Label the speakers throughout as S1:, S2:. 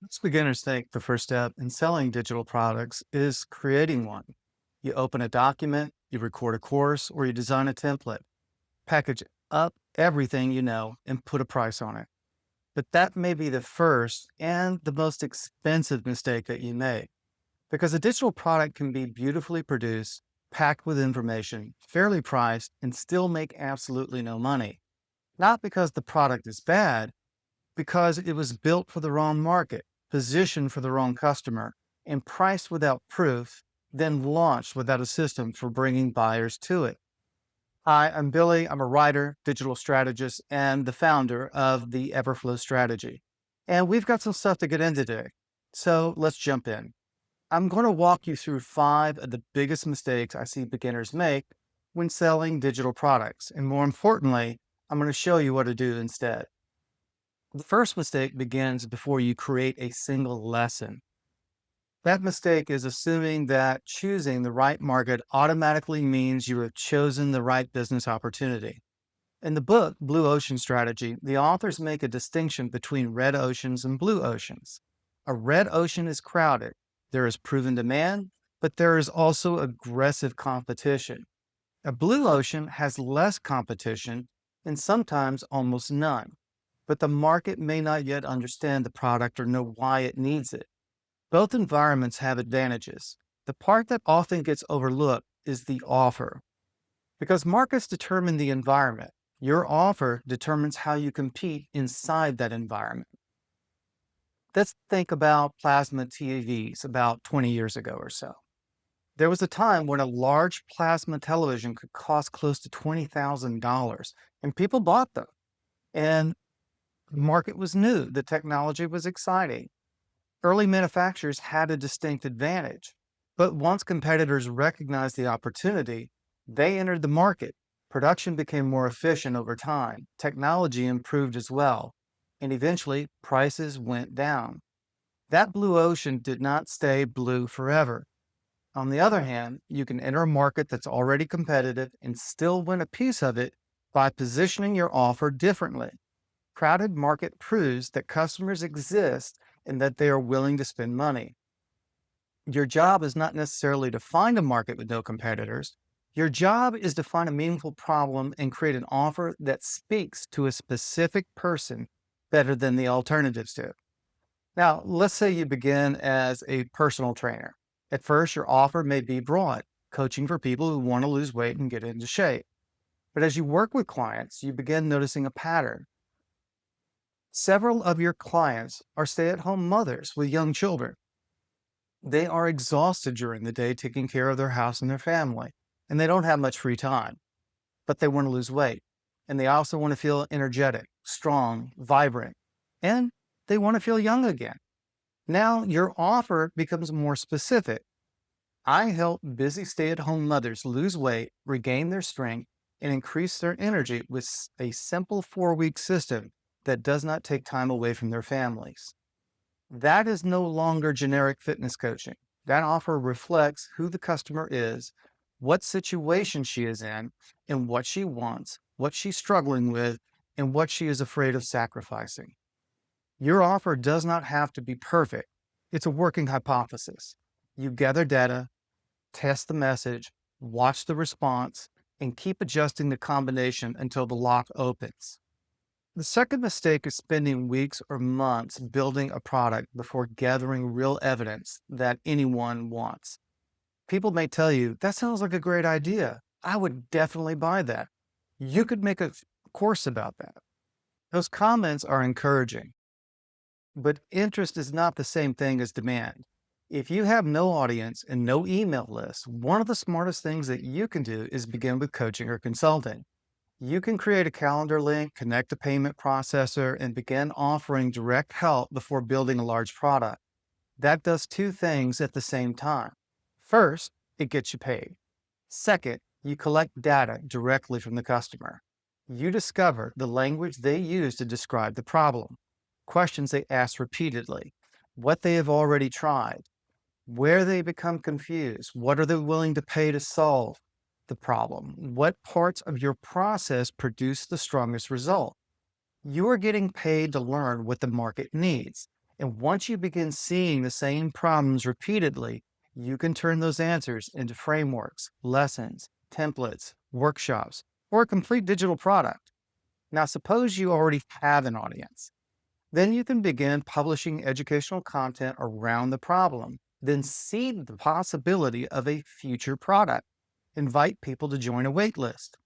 S1: Most beginners think the first step in selling digital products is creating one. You open a document, you record a course, or you design a template, package up everything you know, and put a price on it. But that may be the first and the most expensive mistake that you make because a digital product can be beautifully produced, packed with information, fairly priced, and still make absolutely no money. Not because the product is bad, because it was built for the wrong market, positioned for the wrong customer, and priced without proof, then launched without a system for bringing buyers to it. Hi, I'm Billy. I'm a writer, digital strategist, and the founder of the Everflow strategy. And we've got some stuff to get into today. So let's jump in. I'm going to walk you through five of the biggest mistakes I see beginners make when selling digital products. And more importantly, I'm going to show you what to do instead. The first mistake begins before you create a single lesson. That mistake is assuming that choosing the right market automatically means you have chosen the right business opportunity. In the book, Blue Ocean Strategy, the authors make a distinction between red oceans and blue oceans. A red ocean is crowded. There is proven demand, but there is also aggressive competition. A blue ocean has less competition and sometimes almost none, but the market may not yet understand the product or know why it needs it. Both environments have advantages. The part that often gets overlooked is the offer. Because markets determine the environment, your offer determines how you compete inside that environment. Let's think about plasma TVs about 20 years ago or so. There was a time when a large plasma television could cost close to $20,000, and people bought them. And the market was new, the technology was exciting. Early manufacturers had a distinct advantage. But once competitors recognized the opportunity, they entered the market. Production became more efficient over time. Technology improved as well. And eventually, prices went down. That blue ocean did not stay blue forever. On the other hand, you can enter a market that's already competitive and still win a piece of it by positioning your offer differently. Crowded market proves that customers exist and that they are willing to spend money. Your job is not necessarily to find a market with no competitors. Your job is to find a meaningful problem and create an offer that speaks to a specific person better than the alternatives do. Now, let's say you begin as a personal trainer. At first, your offer may be broad, coaching for people who want to lose weight and get into shape. But as you work with clients, you begin noticing a pattern. Several of your clients are stay at home mothers with young children. They are exhausted during the day taking care of their house and their family, and they don't have much free time, but they want to lose weight. And they also want to feel energetic, strong, vibrant, and they want to feel young again. Now your offer becomes more specific. I help busy stay at home mothers lose weight, regain their strength, and increase their energy with a simple 4-week system that does not take time away from their families. That is no longer generic fitness coaching. That offer reflects who the customer is, what situation she is in, and what she wants, what she's struggling with, and what she is afraid of sacrificing. Your offer does not have to be perfect. It's a working hypothesis. You gather data, test the message, watch the response, and keep adjusting the combination until the lock opens. The second mistake is spending weeks or months building a product before gathering real evidence that anyone wants. People may tell you, that sounds like a great idea. I would definitely buy that. You could make a course about that. Those comments are encouraging, but interest is not the same thing as demand. If you have no audience and no email list, one of the smartest things that you can do is begin with coaching or consulting. You can create a calendar link, connect a payment processor, and begin offering direct help before building a large product. That does two things at the same time. First, it gets you paid. Second, you collect data directly from the customer. You discover the language they use to describe the problem, questions they ask repeatedly, what they have already tried, where they become confused, what are they willing to pay to solve the problem, what parts of your process produce the strongest result. You are getting paid to learn what the market needs, And once you begin seeing the same problems repeatedly, you can turn those answers into frameworks, lessons, templates, workshops, or a complete digital product. Now, suppose you already have an audience. Then you can begin publishing educational content around the problem, then seed the possibility of a future product. Invite people to join a wait list.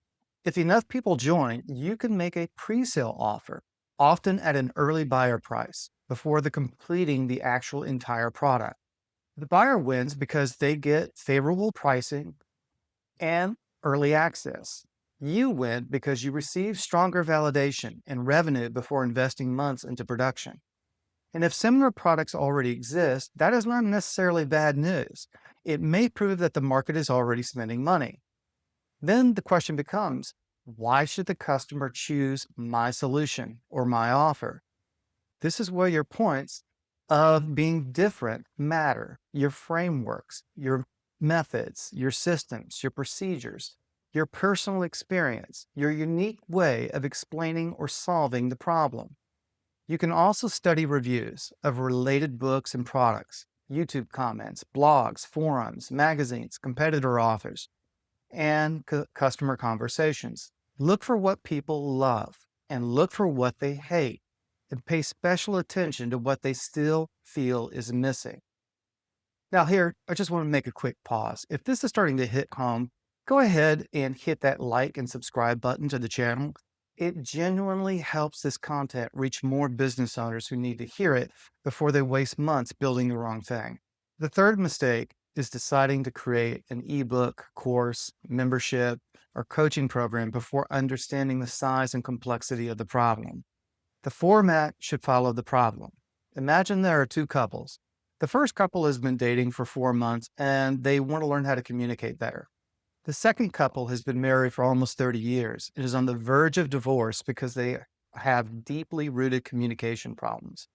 S1: If enough people join, you can make a pre-sale offer, often at an early buyer price, before completing the actual entire product. The buyer wins because they get favorable pricing and early access. You win because you receive stronger validation and revenue before investing months into production. And if similar products already exist, that is not necessarily bad news. It may prove that the market is already spending money. Then the question becomes, why should the customer choose my solution or my offer? This is where your points of being different matter. Your frameworks, your methods, your systems, your procedures, your personal experience, your unique way of explaining or solving the problem. You can also study reviews of related books and products, YouTube comments, blogs, forums, magazines, competitor authors, and customer conversations. Look for what people love and look for what they hate, and pay special attention to what they still feel is missing. Now, here, I just want to make a quick pause. If this is starting to hit home, go ahead and hit that like and subscribe button to the channel. It genuinely helps this content reach more business owners who need to hear it before they waste months building the wrong thing. The third mistake is deciding to create an ebook, course, membership, or coaching program before understanding the size and complexity of the problem. The format should follow the problem. Imagine there are two couples. The first couple has been dating for 4 months and they want to learn how to communicate better. The second couple has been married for almost 30 years and is on the verge of divorce because they have deeply rooted communication problems.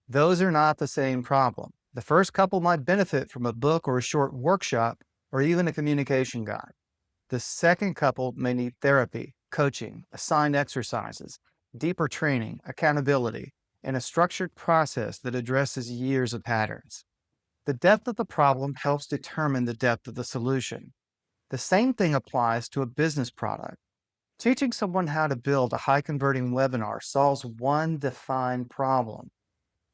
S1: Those are not the same problem. The first couple might benefit from a book or a short workshop or even a communication guide. The second couple may need therapy, coaching, assigned exercises, deeper training, accountability, and a structured process that addresses years of patterns. The depth of the problem helps determine the depth of the solution. The same thing applies to a business product. Teaching someone how to build a high-converting webinar solves one defined problem.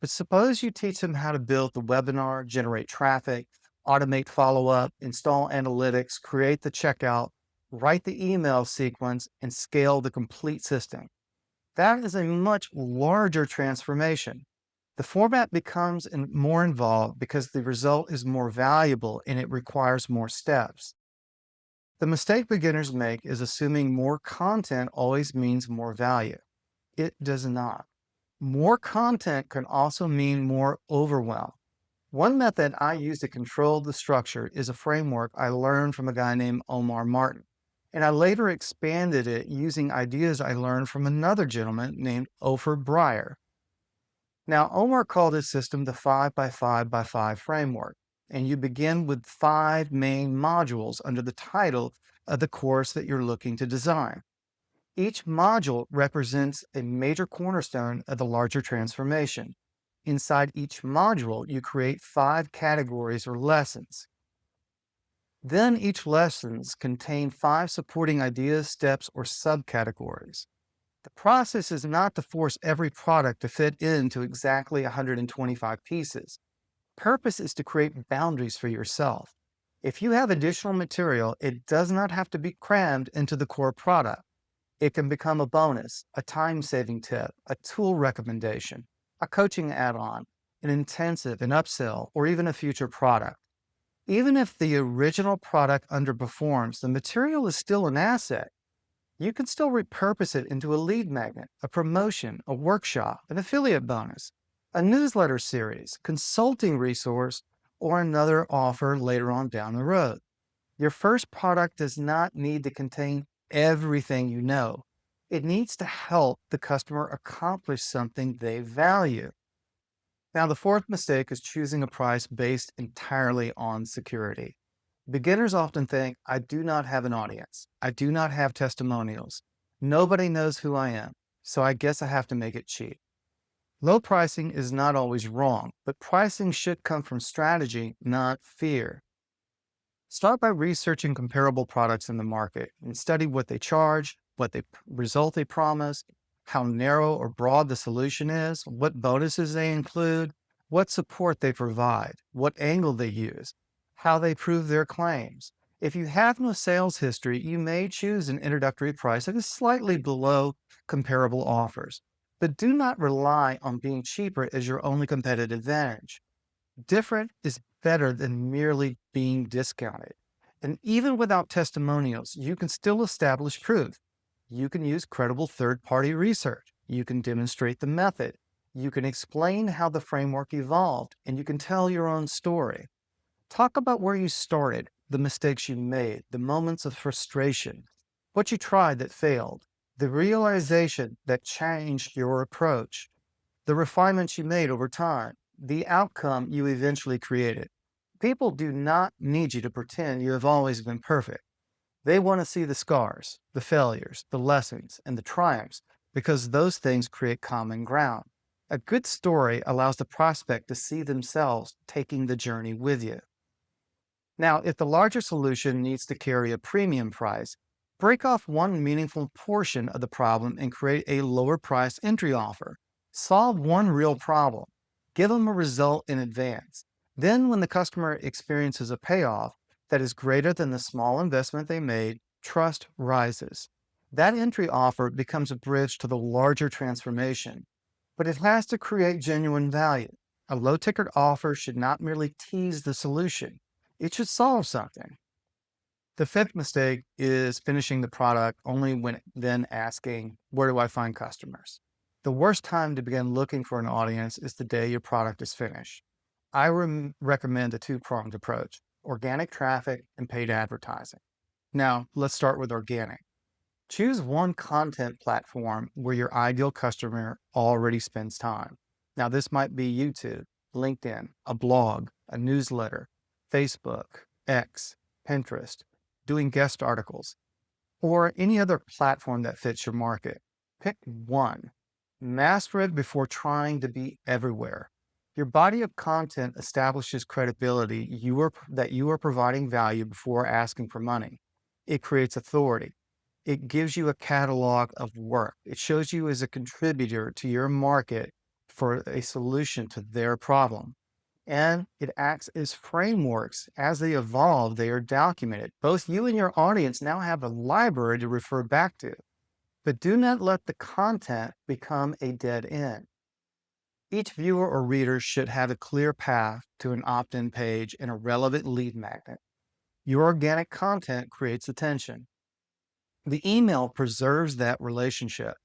S1: But suppose you teach them how to build the webinar, generate traffic, automate follow-up, install analytics, create the checkout, write the email sequence, and scale the complete system. That is a much larger transformation. The format becomes more involved because the result is more valuable and it requires more steps. The mistake beginners make is assuming more content always means more value. It does not. More content can also mean more overwhelm. One method I use to control the structure is a framework I learned from a guy named Omar Martin, and I later expanded it using ideas I learned from another gentleman named Ofer Breyer. Now, Omar called his system the 5 by 5 by 5 framework, and you begin with 5 main modules under the title of the course that you're looking to design. Each module represents a major cornerstone of the larger transformation. Inside each module, you create 5 categories or lessons. Then each lessons contain 5 supporting ideas, steps, or subcategories. The process is not to force every product to fit into exactly 125 pieces. Purpose is to create boundaries for yourself. If you have additional material, it does not have to be crammed into the core product. It can become a bonus, a time-saving tip, a tool recommendation, a coaching add-on, an intensive, an upsell, or even a future product. Even if the original product underperforms, the material is still an asset. You can still repurpose it into a lead magnet, a promotion, a workshop, an affiliate bonus, a newsletter series, consulting resource, or another offer later on down the road. Your first product does not need to contain everything you know. It needs to help the customer accomplish something they value. Now, the fourth mistake is choosing a price based entirely on security. Beginners often think, I do not have an audience. I do not have testimonials. Nobody knows who I am, so I guess I have to make it cheap. Low pricing is not always wrong, but pricing should come from strategy, not fear. Start by researching comparable products in the market and study what they charge, result they promise, how narrow or broad the solution is, what bonuses they include, what support they provide, what angle they use, how they prove their claims. If you have no sales history, you may choose an introductory price that is slightly below comparable offers. But do not rely on being cheaper as your only competitive advantage. Different is better than merely being discounted. And even without testimonials, you can still establish proof. You can use credible third party research. You can demonstrate the method. You can explain how the framework evolved, and you can tell your own story. Talk about where you started, the mistakes you made, the moments of frustration, what you tried that failed, the realization that changed your approach, the refinements you made over time, the outcome you eventually created. People do not need you to pretend you have always been perfect. They want to see the scars, the failures, the lessons, and the triumphs because those things create common ground. A good story allows the prospect to see themselves taking the journey with you. Now, if the larger solution needs to carry a premium price, break off one meaningful portion of the problem and create a lower price entry offer. Solve one real problem. Give them a result in advance. Then, when the customer experiences a payoff that is greater than the small investment they made, trust rises. That entry offer becomes a bridge to the larger transformation. But it has to create genuine value. A low ticket offer should not merely tease the solution, it should solve something. The fifth mistake is finishing the product only when then asking, where do I find customers? The worst time to begin looking for an audience is the day your product is finished. I recommend a two-pronged approach, organic traffic and paid advertising. Now, let's start with organic. Choose one content platform where your ideal customer already spends time. Now, this might be YouTube, LinkedIn, a blog, a newsletter, Facebook, X, Pinterest, doing guest articles, or any other platform that fits your market. Pick one. Master it before trying to be everywhere. Your body of content establishes credibility that you are providing value before asking for money. It creates authority. It gives you a catalog of work. It shows you as a contributor to your market for a solution to their problem. And it acts as frameworks. As they evolve, they are documented. Both you and your audience now have a library to refer back to. But do not let the content become a dead end. Each viewer or reader should have a clear path to an opt-in page and a relevant lead magnet. Your organic content creates attention. The email preserves that relationship.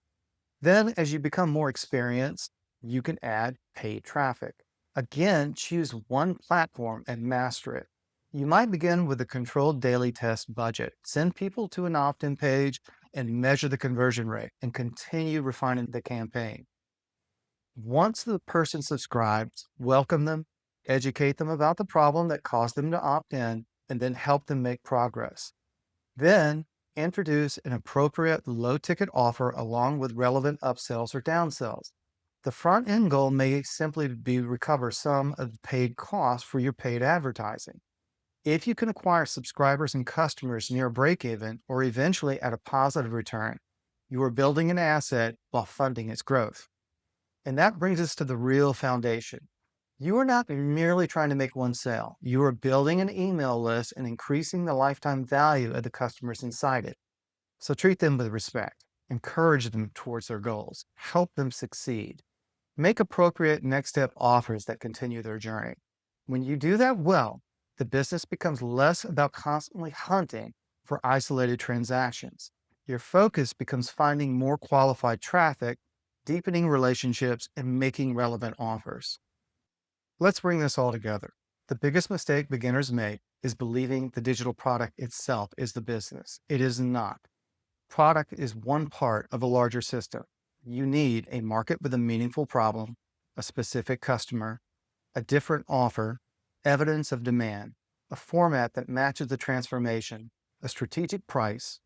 S1: Then, as you become more experienced, you can add paid traffic. Again, choose one platform and master it. You might begin with a controlled daily test budget. Send people to an opt-in page and measure the conversion rate and continue refining the campaign. Once the person subscribes, welcome them, educate them about the problem that caused them to opt in, and then help them make progress. Then, introduce an appropriate low-ticket offer along with relevant upsells or downsells. The front-end goal may simply be recover some of the paid costs for your paid advertising. If you can acquire subscribers and customers near break-even or eventually at a positive return, you are building an asset while funding its growth. And that brings us to the real foundation. You are not merely trying to make one sale. You are building an email list and increasing the lifetime value of the customers inside it. So treat them with respect, encourage them towards their goals, help them succeed. Make appropriate next step offers that continue their journey. When you do that well, the business becomes less about constantly hunting for isolated transactions. Your focus becomes finding more qualified traffic, deepening relationships, and making relevant offers. Let's bring this all together. The biggest mistake beginners make is believing the digital product itself is the business. It is not. Product is one part of a larger system. You need a market with a meaningful problem, a specific customer, a different offer, evidence of demand, a format that matches the transformation, a strategic price,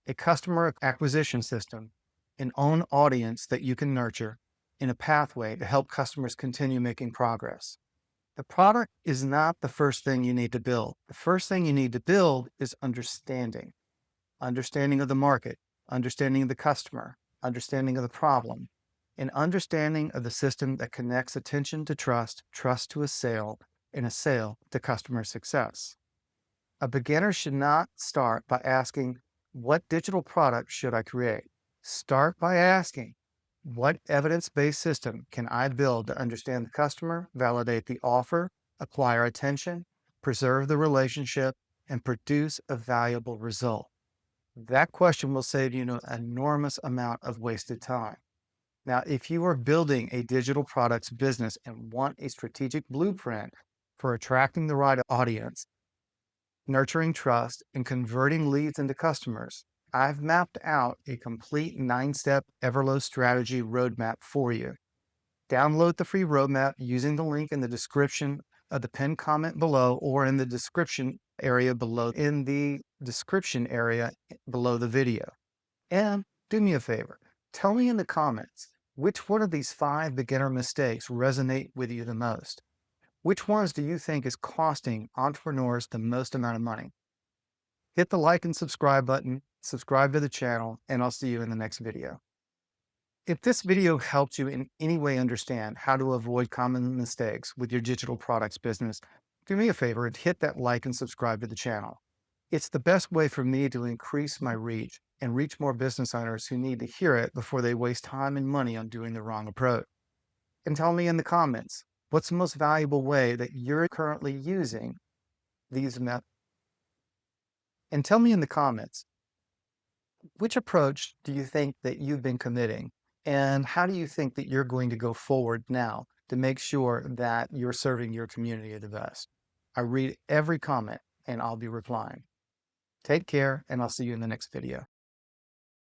S1: a customer acquisition system, an own audience that you can nurture, in a pathway to help customers continue making progress. The product is not the first thing you need to build. The first thing you need to build is understanding of the market, understanding of the customer, understanding of the problem, and understanding of the system that connects attention to trust, trust to a sale, and a sale to customer success. A beginner should not start by asking, what digital product should I create? Start by asking, what evidence-based system can I build to understand the customer, validate the offer, acquire attention, preserve the relationship, and produce a valuable result? That question will save you an enormous amount of wasted time. Now, if you are building a digital products business and want a strategic blueprint for attracting the right audience, nurturing trust, and converting leads into customers, I've mapped out a complete 9-step Everlow strategy roadmap for you. Download the free roadmap using the link in the description of the pinned comment below, or in the description area below the video. And do me a favor, tell me in the comments, which one of these 5 beginner mistakes resonate with you the most? Which ones do you think is costing entrepreneurs the most amount of money? Hit the like and subscribe button, subscribe to the channel, and I'll see you in the next video. If this video helped you in any way understand how to avoid common mistakes with your digital products business, do me a favor and hit that like and subscribe to the channel. It's the best way for me to increase my reach and reach more business owners who need to hear it before they waste time and money on doing the wrong approach. And tell me in the comments, what's the most valuable way that you're currently using these methods? And tell me in the comments, which approach do you think that you've been committing? And how do you think that you're going to go forward now to make sure that you're serving your community the best? I read every comment and I'll be replying. Take care, and I'll see you in the next video.